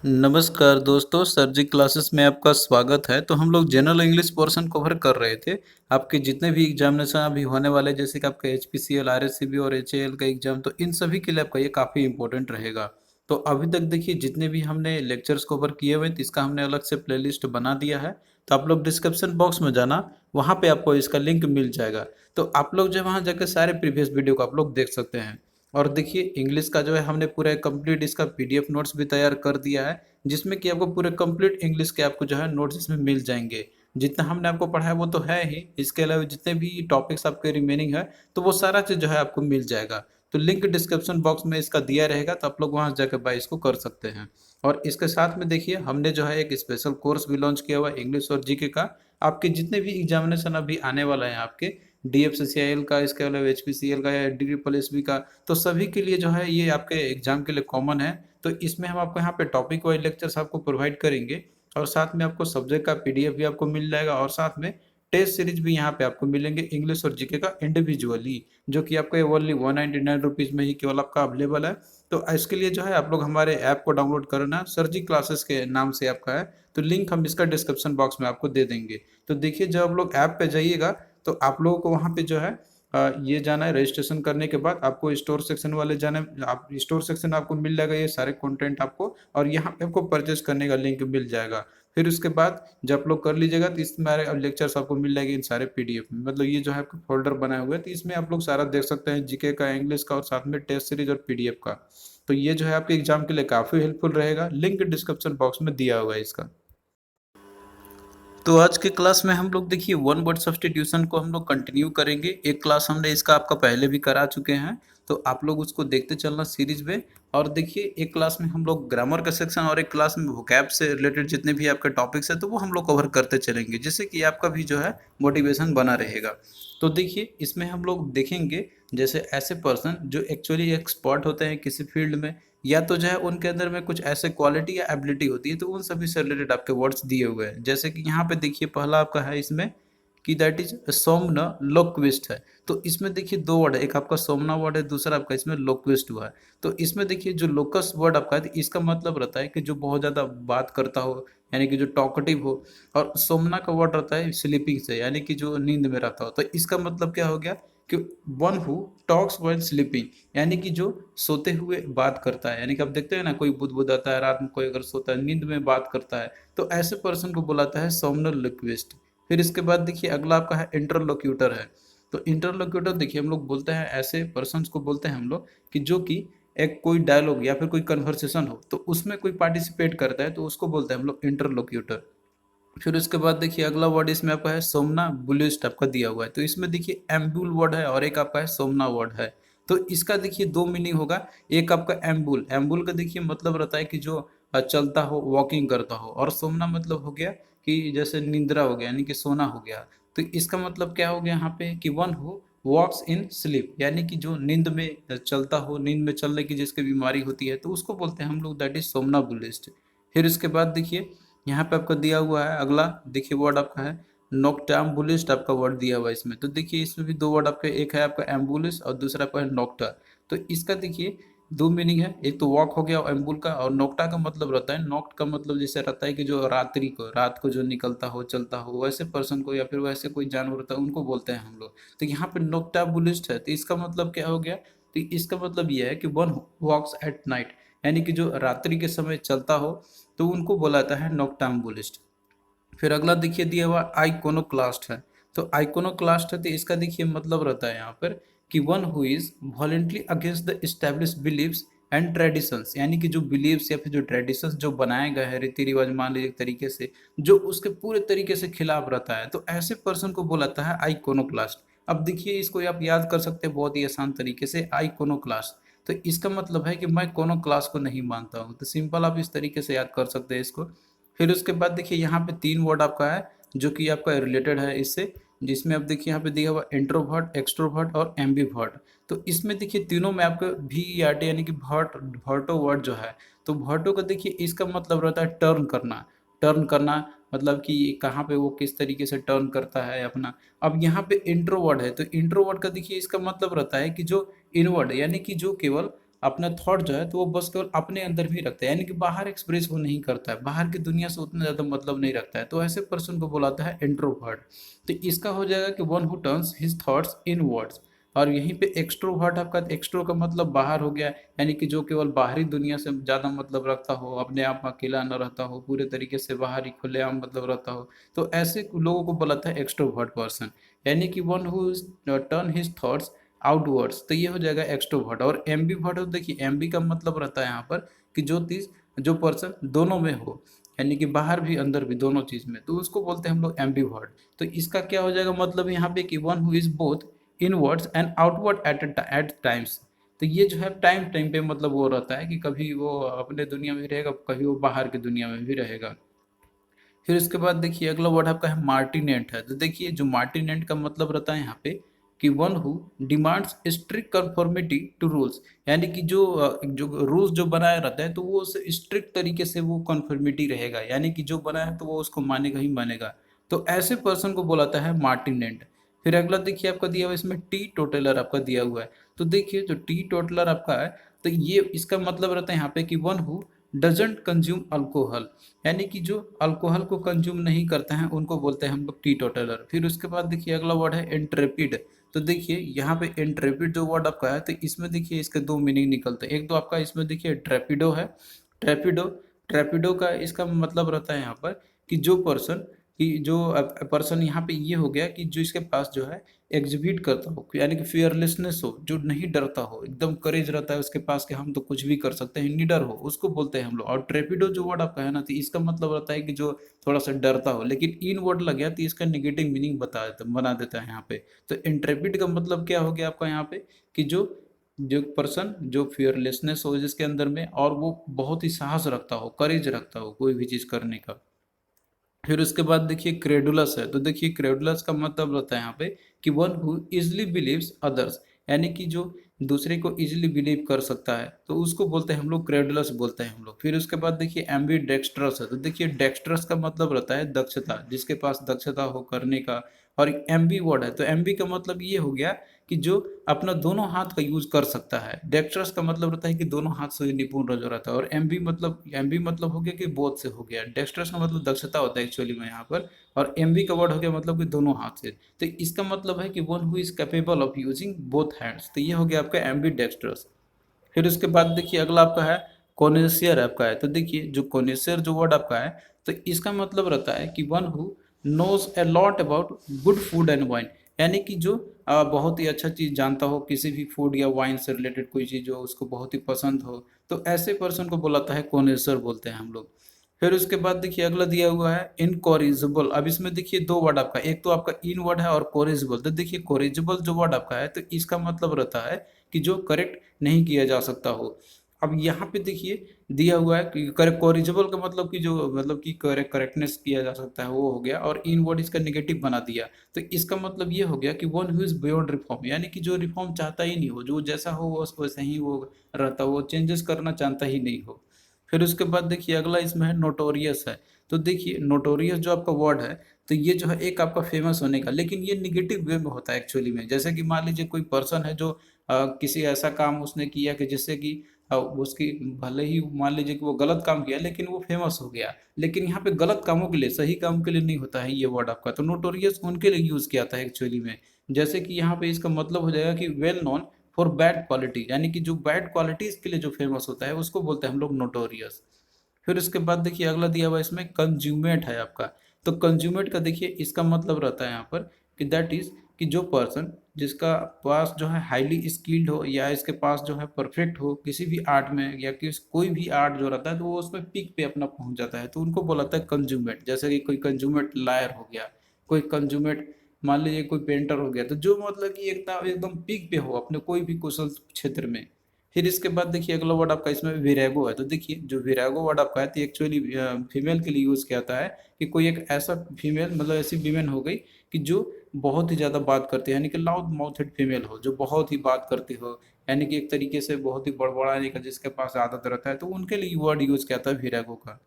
नमस्कार दोस्तों, सर जी क्लासेस में आपका स्वागत है। तो हम लोग जनरल इंग्लिश पोर्शन कवर कर रहे थे। आपके जितने भी एग्जामिनेशन अभी होने वाले, जैसे कि आपका एचपीसीएल, आरएससीबी और एचएएल का एग्जाम, तो इन सभी के लिए आपका ये काफ़ी इंपॉर्टेंट रहेगा। तो अभी तक देखिए जितने भी हमने लेक्चर्स कवर किए हुए हैं, तो इसका हमने अलग से प्लेलिस्ट बना दिया है। तो आप लोग डिस्क्रिप्शन बॉक्स में जाना, वहाँ पे आपको इसका लिंक मिल जाएगा। तो आप लोग जो वहाँ जाकर सारे प्रीवियस वीडियो को आप लोग देख सकते हैं। और देखिए इंग्लिश का जो है हमने पूरा कंप्लीट इसका पीडीएफ नोट्स भी तैयार कर दिया है, जिसमें कि आपको पूरे कंप्लीट इंग्लिश के आपको जो है नोट्स इसमें मिल जाएंगे। जितना हमने आपको पढ़ाया वो तो है ही, इसके अलावा जितने भी टॉपिक्स आपके रिमेनिंग है, तो वो सारा चीज़ जो है आपको मिल जाएगा। तो लिंक डिस्क्रिप्शन बॉक्स में इसका दिया रहेगा, तो आप लोग वहाँ जाकर बाय इसको कर सकते हैं। और इसके साथ में देखिए हमने जो है एक स्पेशल कोर्स भी लॉन्च किया हुआ है इंग्लिश और जीके का। आपके जितने भी एग्जामिनेशन अभी आने वाला है आपके डीएफसीसीआईएल का, इसके अलावा एचपीसीएल का या डीपीएसबी का, तो सभी के लिए जो है ये आपके एग्जाम के लिए कॉमन है। तो इसमें हम आपको यहाँ पे टॉपिक वाइज लेक्चर्स आपको प्रोवाइड करेंगे, और साथ में आपको सब्जेक्ट का पीडीएफ भी आपको मिल जाएगा, और साथ में टेस्ट सीरीज भी यहाँ पे आपको मिलेंगे इंग्लिश और जीके का इंडिविजुअली, जो कि आपको ओनली 199 रुपीज़ में ही केवल आपका अवेलेबल है। तो इसके लिए जो है आप लोग हमारे ऐप को डाउनलोड करना, सर जी क्लासेस के नाम से आपका है। तो लिंक हम इसका डिस्क्रिप्शन बॉक्स में आपको दे देंगे। तो देखिए जब आप लोग ऐप पे जाइएगा, तो आप लोगों को वहाँ पे जो है ये जाना है। रजिस्ट्रेशन करने के बाद आपको स्टोर सेक्शन वाले जाना है। आप स्टोर सेक्शन आपको मिल जाएगा ये सारे कंटेंट आपको, और यहाँ पे आपको परचेज करने का लिंक मिल जाएगा। फिर उसके बाद जब आप लोग कर लीजिएगा, तो इसमें हमारे लेक्चर्स आपको मिल जाएंगे इन सारे पीडीएफ में। मतलब ये जो है आपका फोल्डर बनाए हुए हैं, तो इसमें आप लोग सारा देख सकते हैं, जीके का, इंग्लिश का, और साथ में टेस्ट सीरीज और पीडीएफ का। तो ये जो है आपके एग्जाम के लिए काफ़ी हेल्पफुल रहेगा। लिंक डिस्क्रिप्शन बॉक्स में दिया हुआ है इसका। तो आज के क्लास में हम लोग देखिए वन वर्ड सब्स्टिट्यूशन को हम लोग कंटिन्यू करेंगे। एक क्लास हमने इसका आपका पहले भी करा चुके हैं, तो आप लोग उसको देखते चलना सीरीज में। और देखिए एक क्लास में हम लोग ग्रामर का सेक्शन, और एक क्लास में वोकैब से रिलेटेड जितने भी आपके टॉपिक्स हैं, तो वो हम लोग कवर करते चलेंगे, जिससे कि आपका भी जो है मोटिवेशन बना रहेगा। तो देखिए इसमें हम लोग देखेंगे जैसे ऐसे पर्सन जो एक्चुअली एक्सपर्ट होते हैं किसी फील्ड में, या तो जो है उनके अंदर में कुछ ऐसे क्वालिटी या एबिलिटी होती है, तो उन सभी से रिलेटेड आपके वर्ड्स दिए हुए हैं। जैसे कि यहाँ पे देखिए पहला आपका है इसमें कि दैट इज सोमना लोक्विस्ट है। तो इसमें देखिए दो वर्ड है, एक आपका सोमना वर्ड है, दूसरा आपका इसमें लोक्विस्ट हुआ है। तो इसमें देखिए जो लोकस वर्ड आपका है, तो इसका मतलब रहता है कि जो बहुत ज़्यादा बात करता हो, यानी कि जो टॉकटिव हो। और सोमना का वर्ड रहता है स्लीपिंग से, यानी कि जो नींद में रहता हो। तो इसका मतलब क्या हो गया कि one who talks while sleeping, यानी कि जो सोते हुए बात करता है। यानी कि आप देखते हैं ना, कोई बुदबुदाता है रात में, कोई अगर सोता है नींद में बात करता है, तो ऐसे पर्सन को बुलाता है सोमनोलोक्विस्ट। फिर इसके बाद देखिए अगला आपका है इंटरलोक्यूटर है। तो इंटरलोक्यूटर देखिए हम लोग बोलते हैं ऐसे पर्सन को बोलते हैं हम लोग कि जो कि एक कोई डायलॉग या फिर कोई कन्वर्सेशन हो, तो उसमें कोई पार्टिसिपेट करता है, तो उसको बोलते हैं हम लोग इंटरलोक्यूटर। फिर उसके बाद देखिए अगला वर्ड इसमें आपका है सोमना बुलिस्ट आपका दिया हुआ है। तो इसमें देखिए एम्बुल वर्ड है, और एक आपका है सोमना वर्ड है। तो इसका देखिए दो मीनिंग होगा। एक आपका एम्बुल, एम्बुल का देखिए मतलब रहता है कि जो चलता हो, वॉकिंग करता हो। और सोमना मतलब हो गया कि जैसे निंद्रा हो गया, यानी कि सोना हो गया। तो इसका मतलब क्या हो गया यहाँ पे कि वन हो वॉक्स इन स्लीप, यानी कि जो नींद में चलता हो, नींद में चलने की जिसकी बीमारी होती है, तो उसको बोलते हैं हम लोग दैट इज सोमना बुलिस्ट। फिर इसके बाद देखिए यहाँ पे आपका दिया हुआ है अगला, देखिए वर्ड आपका है नोक्टाम्बुलिस्ट आपका वर्ड दिया हुआ है इसमें। तो देखिए इसमें भी दो वर्ड आपके, एक है आपका एम्बुलिस और दूसरा आपका है नोक्टा। तो इसका देखिए दो मीनिंग है, एक तो वॉक हो गया एम्बुल का, और नोक्टा का मतलब रहता है, नोक्ट का मतलब जैसे रहता है कि जो रात्रि को, रात को जो निकलता हो, चलता हो, वैसे पर्सन को या फिर वैसे कोई जानवर होता है, उनको बोलते हैं हम लोग। तो यहाँ पे नोक्टाबुलिस्ट है, तो इसका मतलब क्या हो गया, तो इसका मतलब यह है कि वन वॉक्स एट नाइट, यानी कि जो रात्रि के समय चलता हो, तो उनको बोला जाता है नॉक्टाम्बुलिस्ट। फिर अगला देखिए दिया हुआ आइकोनोक्लास्ट है। तो आइकोनोक्लास्ट है, तो इसका देखिए मतलब रहता है यहाँ पर कि one who is voluntarily against the establish believes and traditions, यानी कि जो बिलीव्स या फिर जो ट्रेडिशंस जो बनाए गए हैं, रीति रिवाज मान लीजिए एक तरीके से, जो उसके पूरे तरीके से खिलाफ रहता है, तो ऐसे पर्सन को बोलाता है आइकोनोक्लास्ट। अब देखिए इसको आप याद कर सकते हैं बहुत ही आसान तरीके से, आइकोनोक्लास्ट। तो इसका मतलब है कि मैं कोनो क्लास को नहीं मानता हूँ। तो सिंपल आप इस तरीके से याद कर सकते हैं इसको। फिर उसके बाद देखिए यहाँ पे तीन वर्ड आपका है जो कि आपका रिलेटेड है इससे, जिसमें आप देखिए यहाँ पे दिया हुआ इंट्रोवर्ट, एक्सट्रोवर्ट और एम्बीवर्ट। तो इसमें देखिए तीनों में आपका VERT यानी कि वर्टो वर्ड जो है, तो वर्टो का देखिए इसका मतलब रहता है टर्न करना। टर्न करना मतलब कि कहाँ पे वो किस तरीके से टर्न करता है अपना। अब यहाँ पे इंट्रोवर्ट है, तो इंट्रोवर्ट का देखिए इसका मतलब रहता है कि जो इनवर्ड, यानी कि जो केवल अपना थॉट जो है तो वो बस केवल अपने अंदर भी रखता है, यानी कि बाहर एक्सप्रेस वो नहीं करता है, बाहर की दुनिया से उतना ज़्यादा मतलब नहीं रखता है, तो ऐसे पर्सन को बुलाता है इंट्रोवर्ट। तो इसका हो जाएगा कि one who turns his thoughts in words. और यहीं पे एक्सट्रोवर्ट आपका, एक्सट्रो का मतलब बाहर हो गया, यानी कि जो केवल बाहरी दुनिया से ज़्यादा मतलब रखता हो, अपने आप में अकेला न रहता हो, पूरे तरीके से बाहर ही खुलेआम मतलब रहता हो, तो ऐसे लोगों को बुलाता है एक्सट्रोवर्ट पर्सन। यानी कि one who turn his thoughts outwards, तो ये हो जाएगा एक्सट्रोवर्ट। और एम्बीवर्ट हो, देखिए एम्बी का मतलब रहता है यहाँ पर कि जो पर्सन दोनों में हो, यानी कि बाहर भी अंदर भी दोनों चीज में, तो उसको बोलते हैं हम लोग एम्बीवर्ट। तो इसका क्या हो जाएगा मतलब यहाँ पे कि one who is both inwards and outward at times. तो ये जो है टाइम टाइम पे मतलब वो रहता है कि कभी वो अपने दुनिया में भी रहेगा, कभी वो बाहर की दुनिया में भी रहेगा। फिर उसके बाद देखिए अगला वर्ड आपका है मार्टिनेंट है। तो देखिए जो मार्टिनेंट का मतलब रहता है यहाँ पे कि one who demands strict conformity to rules, यानी कि जो रूल्स जो बनाया रहता है तो वो स्ट्रिक्ट तरीके से वो कंफर्मिटी रहेगा, यानी कि जो बना है तो वो उसको मानेगा ही मानेगा। तो ऐसे पर्सन को बोलाता है मार्टिनेंट। फिर अगला देखिए आपका दिया हुआ है, इसमें टी टोटलर आपका दिया हुआ है। तो देखिए जो टी टोटलर आपका है, तो ये इसका मतलब रहता है यहाँ पे कि one who doesn't consume alcohol, यानी कि जो अल्कोहल को कंज्यूम नहीं करते हैं उनको बोलते हैं हम लोग टी टोटलर। फिर उसके बाद देखिए अगला वर्ड है इंट्रेपिड। तो देखिए यहाँ पे इंट्रेपिड जो वर्ड आपका है, तो इसमें देखिए इसके दो मीनिंग निकलते हैं। एक तो आपका इसमें देखिए ट्रेपिडो है, ट्रेपिडो ट्रेपिडो का इसका मतलब रहता है यहाँ पर कि जो पर्सन यहाँ पे ये हो गया कि जो इसके पास जो है एग्जिबिट करता हो, यानी कि फियरलेसनेस हो, जो नहीं डरता हो, एकदम करेज रहता है उसके पास कि हम तो कुछ भी कर सकते हैं, निडर हो, उसको बोलते हैं हम लोग। और ट्रेपिडो जो वर्ड आपका है ना, तो इसका मतलब रहता है कि जो थोड़ा सा डरता हो, लेकिन इन वर्ड लग गया तो इसका निगेटिव मीनिंग बना देता है यहाँ पे। तो इंट्रेपिड का मतलब क्या हो गया आपका यहाँ पे कि जो जो पर्सन जो फियरलेसनेस हो जिसके अंदर में, और वो बहुत ही साहस रखता हो, करेज रखता हो कोई भी चीज करने का। फिर उसके बाद देखिए क्रेडुलस है। तो देखिए क्रेडुलस का मतलब होता है यहाँ पे कि one who easily believes others, यानी कि जो दूसरे को इजिली बिलीव कर सकता है, तो उसको बोलते हैं हम लोग क्रेडुलस बोलते हैं हम लोग। फिर उसके बाद देखिए एम्बी डेक्स्ट्रस है। तो देखिए डेक्स्ट्रस का मतलब रहता है दक्षता, जिसके पास दक्षता हो करने का। और एम्बी वर्ड है, तो एम्बी का मतलब ये हो गया कि जो अपना दोनों हाथ का यूज कर सकता है। डेक्स्ट्रस का मतलब रहता है कि दोनों हाथ से निपुण जो रहता है। और एमबी मतलब हो गया कि बोथ से हो गया। डेक्स्ट्रस का मतलब दक्षता होता है एक्चुअली में यहाँ पर। और एमबी का वर्ड हो गया मतलब कि दोनों हाथ से। तो इसका मतलब है कि one who is capable of using both hands, तो ये हो गया आपका एमबी डेक्स्ट्रस। फिर उसके बाद देखिए अगला आपका है कोनेसियर आपका है। तो देखिए जो कोनेसियर जो वर्ड आपका है, तो इसका मतलब रहता है कि one who knows a lot about good food and wine, यानी कि जो बहुत ही अच्छा चीज जानता हो, किसी भी फूड या वाइन से रिलेटेड कोई चीज जो उसको बहुत ही पसंद हो, तो ऐसे पर्सन को बुलाता है कोनेसर बोलते हैं हम लोग। फिर उसके बाद देखिए अगला दिया हुआ है इनकॉरिजिबल। अब इसमें देखिए दो वर्ड आपका, एक तो आपका इन वर्ड है और कोरिजिबल। तो देखिए कोरिजिबल जो वर्ड आपका है, तो इसका मतलब रहता है कि जो करेक्ट नहीं किया जा सकता हो। अब यहाँ पे देखिए दिया हुआ है कि कोरिजिबल का मतलब कि जो मतलब कि करेक्टनेस किया जा सकता है वो हो गया, और इन वर्ड इसका नेगेटिव बना दिया। तो इसका मतलब ये हो गया कि one who is beyond reform, यानी कि जो रिफॉर्म चाहता ही नहीं हो, जो जैसा हो वो वैसे ही वो रहता हो, वो चेंजेस करना चाहता ही नहीं हो। फिर उसके बाद देखिए अगला इसमें है नोटोरियस है। तो देखिए नोटोरियस जो आपका वर्ड है, तो ये जो है एक आपका फेमस होने का, लेकिन ये निगेटिव वे में होता है एक्चुअली में। जैसे कि मान लीजिए कोई पर्सन है जो किसी ऐसा काम उसने किया कि जिससे कि उसकी, भले ही मान लीजिए कि वो गलत काम किया लेकिन वो फेमस हो गया, लेकिन यहाँ पे गलत कामों के लिए, सही काम के लिए नहीं होता है ये वर्ड आपका। तो नोटोरियस उनके लिए यूज किया था एक्चुअली में। जैसे कि यहाँ पे इसका मतलब हो जाएगा कि well known for bad quality, यानी कि जो बैड क्वालिटीज के लिए जो फेमस होता है उसको बोलते हैं हम लोग नोटोरियस। फिर उसके बाद देखिए अगला दिया हुआ इसमें कंज्यूमेट है आपका। तो कंज्यूमेट का देखिए इसका मतलब रहता है यहाँ पर कि दैट इज कि जो पर्सन जिसका पास जो है हाईली स्किल्ड हो, या इसके पास जो है परफेक्ट हो किसी भी आर्ट में, या कोई भी आर्ट जो रहता है तो वो उसमें पीक पे अपना पहुंच जाता है, तो उनको बोलाता है कंज्यूमेट। जैसे कि कोई कंज्यूमेट लायर हो गया, कोई कंज्यूमेट मान लीजिए कोई पेंटर हो गया, तो जो मतलब कि एकदम एकदम पीक पे हो अपने कोई भी कुशल क्षेत्र में। फिर इसके बाद देखिए अगला वर्ड आपका इसमें विरागो है। तो देखिए जो विरागो वर्ड आपका है, तो एक्चुअली फीमेल के लिए यूज किया जाता है कि कोई एक ऐसा फीमेल मतलब ऐसी वीमेन हो गई कि जो बहुत ही ज़्यादा बात करती है, यानी कि लाउड माउथेड फीमेल हो, जो बहुत ही बात करती हो, यानी कि एक तरीके से बहुत ही बड़बड़ाने का जिसके पास आदत रहता है, तो उनके लिए वर्ड यूज किया जाता है विरागो का।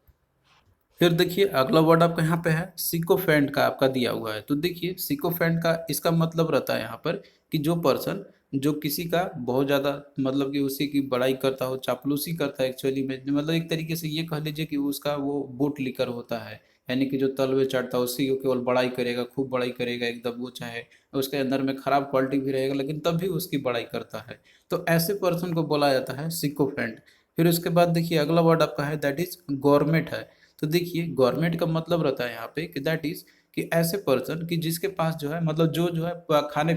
फिर देखिए अगला वर्ड आपका यहाँ पे है सिकोफेंट का आपका दिया हुआ है। तो देखिए सिकोफेंट का इसका मतलब रहता है यहाँ पर कि जो पर्सन जो किसी का बहुत ज़्यादा मतलब कि उसी की बड़ाई करता हो, चापलूसी करता है एक्चुअली में, मतलब एक तरीके से ये कह लीजिए कि उसका वो बूट लिकर होता है, यानी कि जो तल पे चढ़ता है उसी की केवल बड़ाई करेगा, खूब बड़ाई करेगा एकदम, वो चाहे उसके अंदर में खराब क्वालिटी भी रहेगा लेकिन तब भी उसकी बड़ाई करता है। तो ऐसे पर्सन को बोला जाता है सिकोफेंट। फिर उसके बाद देखिए अगला वर्ड आपका है दैट इज गवर्नमेंट है। तो देखिए गवर्नमेंट का मतलब रहता है यहाँ पे कि दैट इज कि ऐसे पर्सन कि जिसके पास जो है मतलब जो है खाने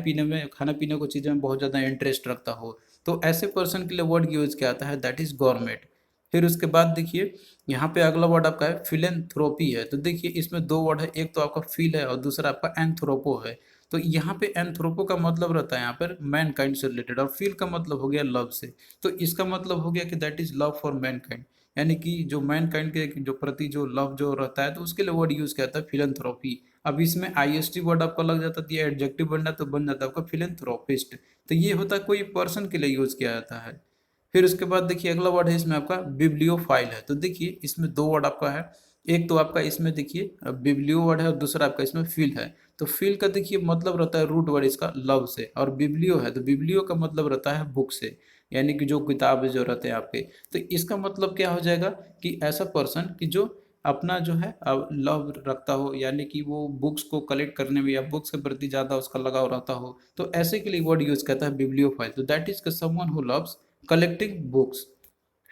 पीने को चीज़ों में बहुत ज़्यादा इंटरेस्ट रखता हो, तो ऐसे पर्सन के लिए वर्ड यूज किया आता है दैट इज गवर्नमेंट। फिर उसके बाद देखिए यहाँ पे अगला वर्ड आपका है फिलेंथ्रोपी है। तो देखिए इसमें दो वर्ड है, एक तो आपका फील है और दूसरा आपका एंथ्रोपो है। तो यहाँ पे एंथ्रोपो का मतलब रहता है यहाँ पर मैन काइंड से रिलेटेड, और फील का मतलब हो गया लव से। तो इसका मतलब हो गया कि that is love for man kind, यानी कि जो मैन काइंड के जो प्रति जो लव जो रहता है, तो उसके लिए वर्ड यूज किया जाता है फिलेंथ्रोपी। अब इसमें आईएसटी वर्ड आपका लग जाता है, एडजेक्टिव बनना तो बन जाता है आपका फिलेंथ्रोपिस्ट। तो ये होता है कोई पर्सन के लिए यूज किया जाता है। फिर उसके बाद देखिए अगला वर्ड है इसमें आपका बिब्लियोफाइल है। तो देखिए इसमें दो वर्ड आपका है, एक तो आपका इसमें देखिए बिब्लियो वर्ड है और दूसरा आपका इसमें फील है। तो फील का देखिए मतलब रहता है रूट वर्ड इसका लव से, और बिब्लियो है तो बिब्लियो का मतलब रहता है बुक से, यानी कि जो किताब जो रहते हैं आपके। तो इसका मतलब क्या हो जाएगा कि ऐसा पर्सन कि जो अपना जो है लव रखता हो, यानी कि वो बुक्स को कलेक्ट करने में या बुक्स के प्रति ज़्यादा उसका लगाव रहता हो, तो ऐसे के लिए वर्ड यूज करता है बिब्लियोफाइल। तो that is someone who loves collecting books.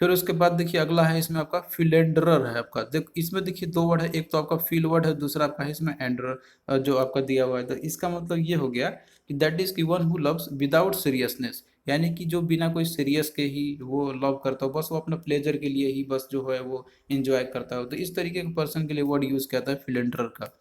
फिर उसके बाद देखिए अगला है इसमें आपका फिलेंडरर है आपका। देख इसमें देखिए दो वर्ड है, एक तो आपका फील वर्ड है, दूसरा आपका है इसमें एंडर जो आपका दिया हुआ है। तो इसका मतलब ये हो गया कि दैट इज की one who loves without seriousness, यानी कि जो बिना कोई सीरियस के ही वो लव करता हो, बस वो अपना प्लेजर के लिए ही बस जो है वो इंजॉय करता हो। तो इस तरीके के पर्सन के लिए वर्ड यूज किया जाता है फिलेंडरर का।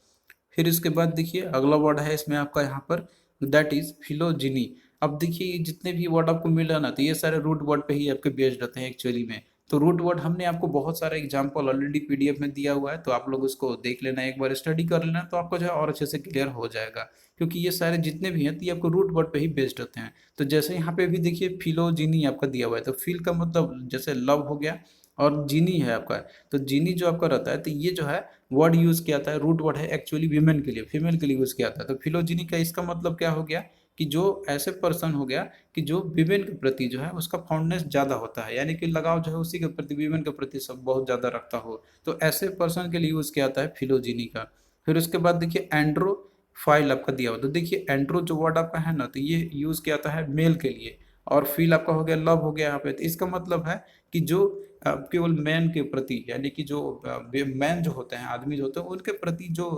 फिर इसके बाद देखिए अगला वर्ड है इसमें आपका यहाँ पर दैट इज फिलोजिनी। अब देखिए ये जितने भी वर्ड आपको मिल रहा है ना, तो ये सारे रूट वर्ड पे ही आपके बेस्ड रहते हैं एक्चुअली में। तो रूट वर्ड हमने आपको बहुत सारे एग्जांपल ऑलरेडी पीडीएफ में दिया हुआ है, तो आप लोग उसको देख लेना, एक बार स्टडी कर लेना, तो आपको जो है और अच्छे से क्लियर हो जाएगा। क्योंकि ये सारे जितने भी हैं तो ये आपको रूट वर्ड पे ही बेस्ड होते हैं। तो जैसे यहाँ पे भी देखिए फिलोजिनी आपका दिया हुआ है, तो फील का मतलब जैसे लव हो गया, और जीनी है आपका। तो जीनी जो आपका रहता है, तो ये जो है वर्ड यूज किया जाता है, रूट वर्ड है एक्चुअली वीमेन के लिए, फीमेल के लिए यूज किया जाता है। तो फिलोजिनी का इसका मतलब क्या हो गया कि जो ऐसे पर्सन हो गया कि जो विमेन के प्रति जो है उसका फॉन्डनेस ज्यादा होता है, यानी कि लगाव जो है उसी के प्रति, विमेन के प्रति सब बहुत ज्यादा रखता हो। तो ऐसे पर्सन के लिए यूज किया जाता है फिलोजिनी का। फिर उसके बाद देखिए एंड्रो फाइल आपका दिया हुआ। तो देखिए एंड्रो जो वर्ड आपका है ना, तो ये यूज किया जाता है मेल के लिए, और फील आपका हो गया लव हो गया यहाँ पे। तो इसका मतलब है कि जो केवल मैन के प्रति, यानी कि जो मैन जो होते हैं, आदमी जो होते हैं, उनके प्रति जो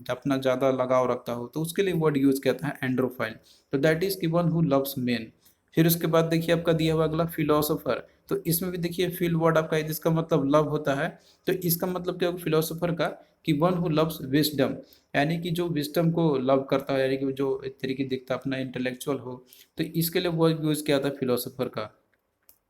अपना ज्यादा लगाव रखता हो, तो उसके लिए वर्ड यूज किया जाता है एंड्रोफाइल। तो दैट इज की वन हु लव्स मेन। फिर उसके बाद देखिए आपका दिया हुआ अगला फिलोसोफर। तो इसमें भी देखिए फील वर्ड आपका है जिसका मतलब लव होता है। तो इसका मतलब क्या होगा फिलोसोफर का कि वन हु लव्स विजडम, यानी कि जो विजडम को लव करता है, यानी कि जो एक तरीके दिखता अपना इंटेलेक्चुअल हो, तो इसके लिए वर्ड यूज किया था फिलोसोफर का।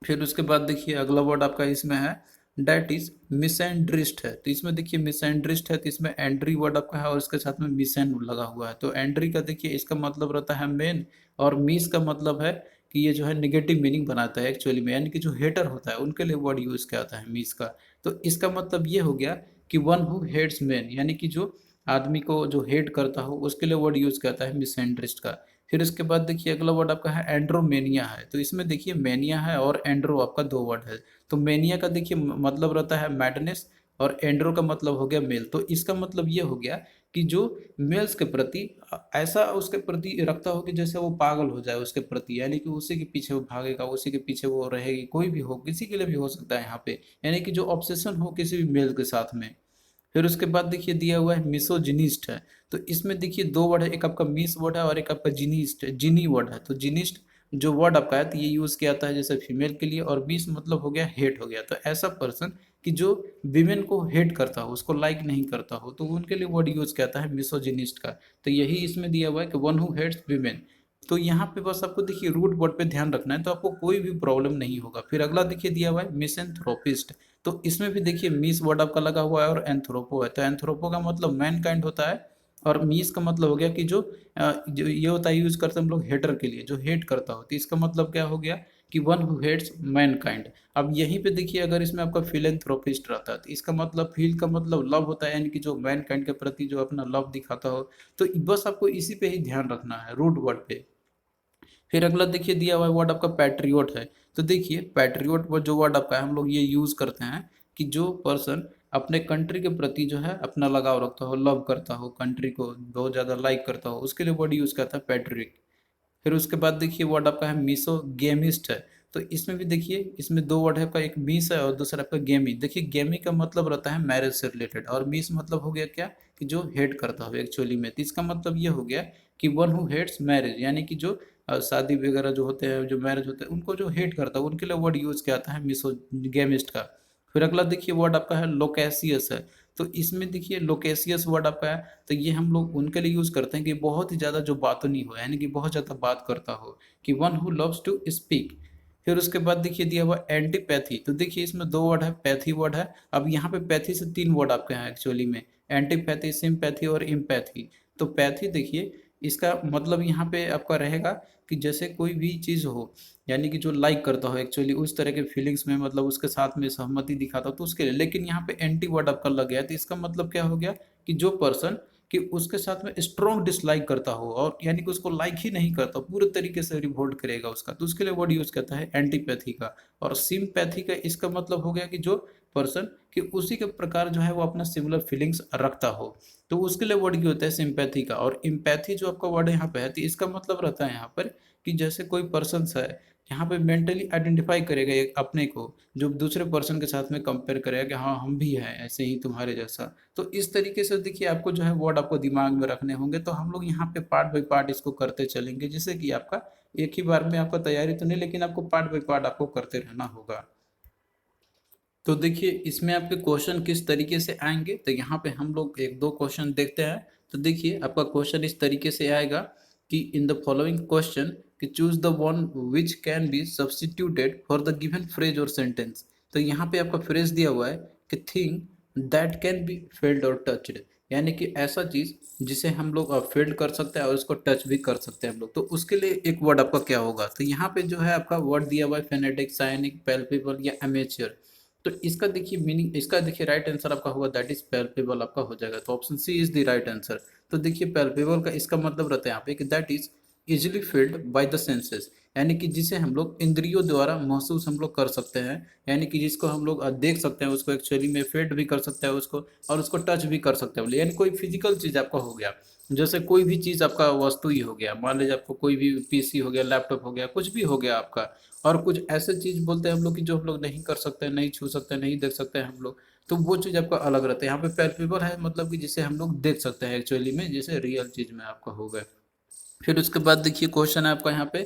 फिर उसके बाद देखिए अगला वर्ड आपका इसमें है डेट इज मिसएंड्रिस्ट है। तो इसमें देखिए मिसएंड्रिस्ट है, तो इसमें एंड्री वर्ड आपका है और इसके साथ में मिसएन लगा हुआ है। तो एंड्री का देखिए इसका मतलब रहता है मेन, और मिस का मतलब है कि ये जो है निगेटिव मीनिंग बनाता है एक्चुअली में, यानी कि जो हेटर होता है उनके लिए वर्ड यूज किया जाता है मिस का। तो इसका मतलब ये हो गया कि वन हु हेट्स मैन, यानी कि जो आदमी को जो हेट करता हो उसके लिए वर्ड यूज किया जाता है मिसएंड्रिस्ट का। फिर इसके बाद देखिए अगला वर्ड आपका है एंड्रोमेनिया है। तो इसमें देखिए मेनिया है और एंड्रो आपका दो वर्ड है। तो मेनिया का देखिए मतलब रहता है मैडनेस, और एंड्रो का मतलब हो गया मेल। तो इसका मतलब ये हो गया कि जो मेल्स के प्रति ऐसा उसके प्रति रखता हो कि जैसे वो पागल हो जाए उसके प्रति, यानी कि उसी के पीछे वो भागेगा, उसी के पीछे वो रहेगी, कोई भी हो, किसी के लिए भी हो सकता है यहाँ पे, यानी कि जो ऑब्सेशन हो किसी भी मेल के साथ में। फिर उसके बाद देखिए दिया हुआ है मिसोजिनिस्ट है। तो इसमें देखिए दो वर्ड है, एक आपका मिस वर्ड है और एक आपका जिनिस्ट जिनी वर्ड है। तो जिनिस्ट जो वर्ड आपका है, तो ये यूज किया जाता है जैसे फीमेल के लिए, और मिस मतलब हो गया हेट हो गया। तो ऐसा पर्सन कि जो विमेन को हेट करता हो, उसको लाइक नहीं करता हो, तो उनके लिए वर्ड यूज किया जाता है मिसोजिनिस्ट का। तो यही इसमें दिया हुआ है कि वन हु हेट्स विमेन। तो यहाँ पे बस आपको देखिए रूट वर्ड पे ध्यान रखना है, तो आपको कोई भी प्रॉब्लम नहीं होगा। फिर अगला देखिए दिया हुआ है मिसएंथ्रोपिस्ट। तो इसमें भी देखिए मीस वर्ड आपका लगा हुआ है और एंथ्रोपो है। तो एंथ्रोपो का मतलब मैन काइंड होता है, और मीस का मतलब हो गया कि जो ये होता है यूज करते हैं हम लोग हेटर के लिए, जो हेट करता हो। तो इसका मतलब क्या हो गया कि one who hates mankind. अब यहीं पे देखिए अगर इसमें आपका फिलेंथ्रोपिस्ट रहता है, तो इसका मतलब फील का मतलब लव होता है, यानी कि जो मैन काइंड के प्रति जो अपना लव दिखाता हो। तो बस आपको इसी पे ही ध्यान रखना है रूट वर्ड पे। फिर अगला देखिए दिया हुआ वर्ड आपका पैट्रियोट है। तो देखिए पैट्रियोट वो जो वर्ड आपका है हम लोग ये यूज करते हैं कि जो पर्सन अपने कंट्री के प्रति जो है अपना लगाव रखता हो, लव करता हो, कंट्री को बहुत ज़्यादा लाइक करता हो, उसके लिए वर्ड यूज करता है पैट्रिक। फिर उसके बाद देखिए वर्ड आपका है मिसोगेमिस्ट है। तो इसमें भी देखिए इसमें दो वर्ड है आपका, एक मिस है और दूसरा आपका गेमी। देखिए गेमी का मतलब रहता है मैरिज से रिलेटेड और मिस मतलब हो गया क्या कि जो हेट करता हो एक्चुअली में। तो इसका मतलब ये हो गया कि वन हु हेट्स मैरिज, यानी कि जो शादी वगैरह जो होते हैं, जो मैरिज होते हैं उनको जो हेट करता है उनके लिए वर्ड यूज किया आता है मिसोगेमिस्ट का। फिर अगला देखिए वर्ड आपका है लोकेसियस है। तो इसमें देखिए लोकेसियस वर्ड आपका है, तो ये हम लोग उनके लिए यूज करते हैं कि बहुत ही ज्यादा जो बातूनी हो, यानी कि बहुत ज्यादा बात करता हो, कि one who loves to speak. फिर उसके बाद देखिए दिया हुआ एंटीपैथी। तो देखिए इसमें दो वर्ड है, पैथी वर्ड है। अब यहाँ पे पैथी से तीन वर्ड आपके हैं एक्चुअली में, एंटीपैथी, सिंपैथी और इम्पैथी। तो पैथी देखिए इसका मतलब यहाँ पे आपका रहेगा कि जैसे कोई भी चीज हो, यानी कि जो लाइक करता हो एक्चुअली उस तरह के फीलिंग्स में, मतलब उसके साथ में सहमति दिखाता हो तो उसके लिए। लेकिन यहाँ पे एंटी वर्ड आपका लग गया, तो इसका मतलब क्या हो गया कि जो पर्सन कि उसके साथ में स्ट्रॉन्ग डिसलाइक करता हो, और यानी कि उसको लाइक ही नहीं करता, पूरे तरीके से रिवोल्ट करेगा उसका, तो उसके लिए वर्ड यूज करता है एंटीपैथी का। और सिंपैथी का इसका मतलब हो गया कि जो पर्सन कि उसी के प्रकार जो है वो अपना सिमिलर फीलिंग्स रखता हो, तो उसके लिए वर्ड क्या होता है सिंपैथी का। और इम्पैथी जो आपका वर्ड यहाँ पे है, तो इसका मतलब रहता है यहाँ पर कि जैसे कोई पर्सन है यहाँ पे मेंटली आइडेंटिफाई करेगा एक अपने को, जो दूसरे पर्सन के साथ में कंपेयर करेगा कि हाँ हम भी हैं ऐसे ही तुम्हारे जैसा। तो इस तरीके से देखिए आपको जो है वर्ड आपको दिमाग में रखने होंगे। तो हम लोग यहाँ पे पार्ट बाय पार्ट इसको करते चलेंगे, जिससे कि आपका एक ही बार में आपका तैयारी तो नहीं, लेकिन आपको पार्ट बाय पार्ट आपको करते रहना होगा। तो देखिए इसमें आपके क्वेश्चन किस तरीके से आएंगे, तो यहाँ पे हम लोग एक दो क्वेश्चन देखते हैं। तो देखिए आपका क्वेश्चन इस तरीके से आएगा कि इन द फॉलोइंग क्वेश्चन कि choose the one which can be substituted for the given phrase और सेंटेंस। तो यहाँ पे आपका फ्रेज दिया हुआ है कि thing that can be failed और टच्ड, यानी कि ऐसा चीज जिसे हम लोग फेल्ड कर सकते हैं और उसको टच भी कर सकते हैं हम लोग। तो उसके लिए एक वर्ड आपका क्या होगा, तो यहाँ पे जो है आपका वर्ड दिया हुआ है फेनेटिक, साइनिक, पैल्पेबल या एमेच्योर। तो इसका देखिए मीनिंग, इसका देखिए राइट आंसर आपका होगा दैट इज पैल्पेबल आपका हो जाएगा। तो option C is the right answer. तो देखिए पैल्पेबल का इसका मतलब रहता है यहाँ पे कि that is easily field by the senses, यानी कि जिसे हम लोग इंद्रियों द्वारा महसूस हम लोग कर सकते हैं, यानी कि जिसको हम लोग देख सकते हैं, उसको एक्चुअली में फील्ड भी कर सकते हैं उसको, और उसको टच भी कर सकते हैं। यानी कोई फिजिकल चीज आपका हो गया, जैसे कोई भी चीज आपका वस्तु ही हो गया, मान लीजिए आपको कोई भी पीसी हो गया, लैपटॉप हो गया, कुछ भी हो गया आपका। और कुछ ऐसे चीज बोलते हैं हम लोग कि जो हम लोग नहीं कर सकते, नहीं छू सकते, नहीं देख सकते हैं हम लोग, तो वो चीज आपका अलग रहता है। यहाँ पे पैल्पेबल है मतलब कि जिसे हम लोग देख सकते हैं एक्चुअली में, जैसे रियल चीज में आपका हो गया। फिर उसके बाद देखिए क्वेश्चन है आपका यहाँ पे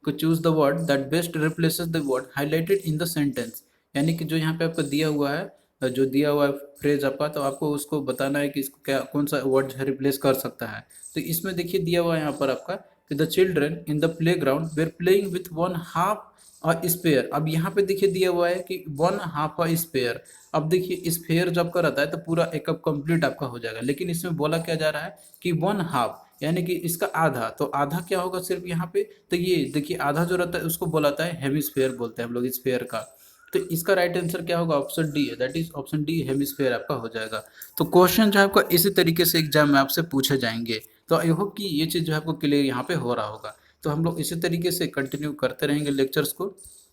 कि choose the word that best replaces the word highlighted in the sentence, यानी कि जो यहाँ पे आपको दिया हुआ है, जो दिया हुआ है फ्रेज आपका, तो आपको उसको बताना है कि इसको क्या कौन सा वर्ड रिप्लेस कर सकता है। तो इसमें देखिए दिया हुआ है यहाँ पर आपका कि the children in the playground were playing with one half a spare. अब यहाँ पे देखिए दिया हुआ है कि वन हाफ अ स्पेयर। अब देखिए स्पेयर जब का रहता है तो पूरा एक कंप्लीट आपका हो जाएगा, लेकिन इसमें बोला क्या जा रहा है कि वन हाफ, यानी कि इसका आधा। तो आधा क्या होगा सिर्फ यहाँ पे, तो ये देखिए आधा जो रहता है उसको बोलाता है हेमिस्फेयर, बोलते हैं हम लोग स्फेयर का। तो इसका राइट आंसर क्या होगा, ऑप्शन डी है, that is option D hemisphere आपका हो जाएगा। तो क्वेश्चन जो है आपका इसी तरीके से एग्जाम में आपसे पूछे जाएंगे। तो आई होप कि ये चीज़ जो है आपको क्लियर यहाँ पे हो रहा होगा। तो हम लोग इसी तरीके से कंटिन्यू करते रहेंगे लेक्चर्स को।